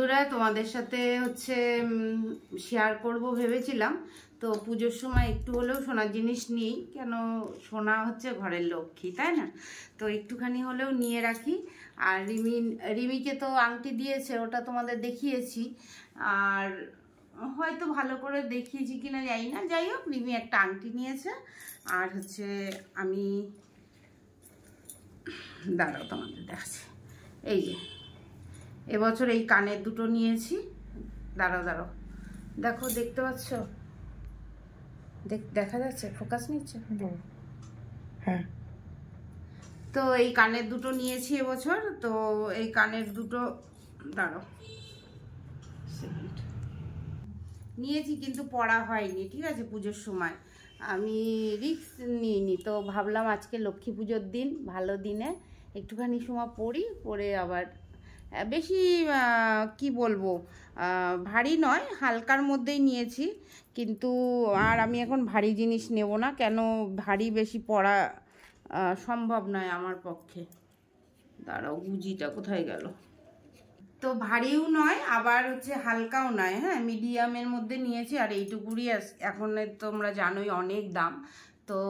বন্ধুরা, তোমাদের সাথে হচ্ছে শেয়ার করব ভেবেছিলাম। তো পুজোর সময় একটু হলেও সোনার জিনিস নিই, কেন সোনা হচ্ছে ঘরের লক্ষ্মী, তাই না? তো একটুখানি হলেও নিয়ে রাখি। আর রিমিকে তো আংটি দিয়েছে, ওটা তোমাদের দেখিয়েছি। আর হয়তো ভালো করে দেখিয়েছি কিনা জানি না, যাই হোক রিমি একটা আংটি নিয়েছে। আর হচ্ছে আমি দাঁড়াও তোমাদের দেখাচ্ছি, এই যে এবছর এই কানের দুটো নিয়েছি। দাঁড়াও দেখো, দেখতে পাচ্ছ? দেখা যাচ্ছে? ফোকাস নিচ্ছে? হ্যাঁ। তো এই কানের দুটো নিয়েছি এবছর। তো এই কানের দুটো দাঁড়াও নিয়েছি, কিন্তু পড়া হয়নি, ঠিক আছে? পুজোর সময় আমি রিস্ক নিইনি, তো ভাবলাম আজকে লক্ষ্মী পুজোর দিন, ভালো দিনে একটুখানি সময় পড়ি, পরে আবার বেশি কি বলবো, ভারী নয়, হালকার মধ্যেই নিয়েছি। কিন্তু আর আমি এখন ভারী জিনিস নেব না, কেন ভারী বেশি পরা সম্ভব নয় আমার পক্ষে। দাঁড়াও, গুজিটা কোথায় গেল? তো ভারীও নয় আবার হচ্ছে হালকাও নয়, হ্যাঁ, মিডিয়ামের মধ্যে নিয়েছি। আর এইটুকুরই এখন তোমরা জানোই অনেক দাম। তো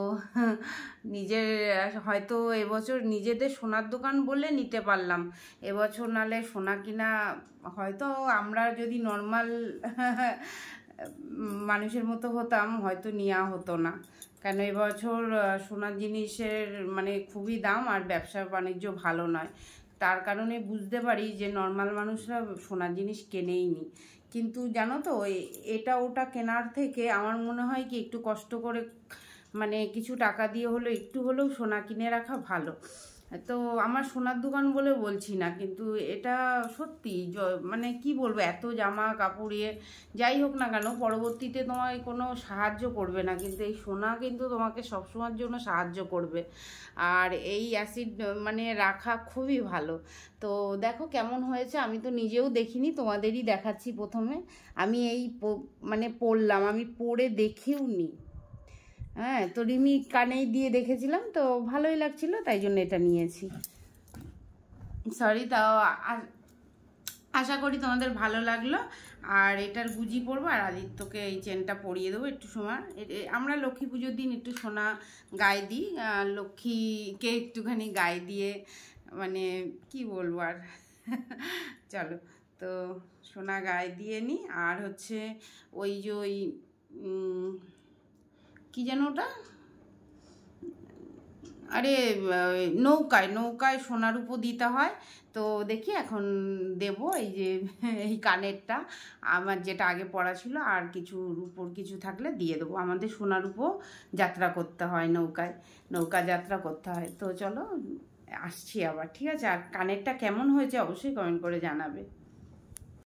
নিজের হয়তো এবছর নিজেদের সোনার দোকান বলে নিতে পারলাম, এবছর নালে সোনা কিনা হয়তো আমরা যদি নর্মাল মানুষের মতো হতাম হয়তো নেওয়া হতো না, কেন এবছর সোনার জিনিসের মানে খুবই দাম, আর ব্যবসা বাণিজ্য ভালো নয়। তার কারণে বুঝতে পারি যে নর্মাল মানুষরা সোনার জিনিস কেনেই নি। কিন্তু জানো তো, এটা ওটা কেনার থেকে আমার মনে হয় কি একটু কষ্ট করে মানে কিছু টাকা দিয়ে হলেও একটু হলেও সোনা কিনে রাখা ভালো। তো আমার সোনার দোকান বলে বলছি না, কিন্তু এটা সত্যি মানে কি বলবো, এত জামা কাপড় যাই হোক না কেন পরবর্তীতে তোমায় কোনো সাহায্য করবে না, কিন্তু এই সোনা কিন্তু তোমাকে সবসময়ের জন্য সাহায্য করবে। আর এই অ্যাসিড মানে রাখা খুবই ভালো। তো দেখো কেমন হয়েছে, আমি তো নিজেও দেখিনি, তোমাদেরই দেখাচ্ছি। প্রথমে আমি এই মানে পরলাম, আমি পরে দেখেও নি, হ্যাঁ। তো রিমি কানেই দিয়ে দেখেছিলাম, তো ভালোই লাগছিল, তাই জন্য এটা নিয়েছি। সরি, তাও আশা করি তোমাদের ভালো লাগলো। আর এটার গুজি পরবো, আর আদিত্যকে এই চেনটা পরিয়ে দেবো একটু সময়। আমরা লক্ষ্মী পুজোর দিন একটু সোনা গায়ে দিই, লক্ষ্মীকে একটুখানি গায়ে দিয়ে মানে কি বলবো আর চলো, তো সোনা গায়ে দিয়ে নিই। আর হচ্ছে ওই যে ওই কি যেন ওটা, আরে নৌকায় সোনার উপর দিতে হয়। তো দেখি এখন দেব এই যে এই কানেরটা, আমার যেটা আগে পড়া ছিল, আর কিছু রূপোর কিছু থাকলে দিয়ে দেবো। আমাদের সোনার উপর যাত্রা করতে হয়, নৌকা যাত্রা করতে হয়। তো চলো আসছি আবার, ঠিক আছে? আর কানেরটা কেমন হয়েছে অবশ্যই কমেন্ট করে জানাবে।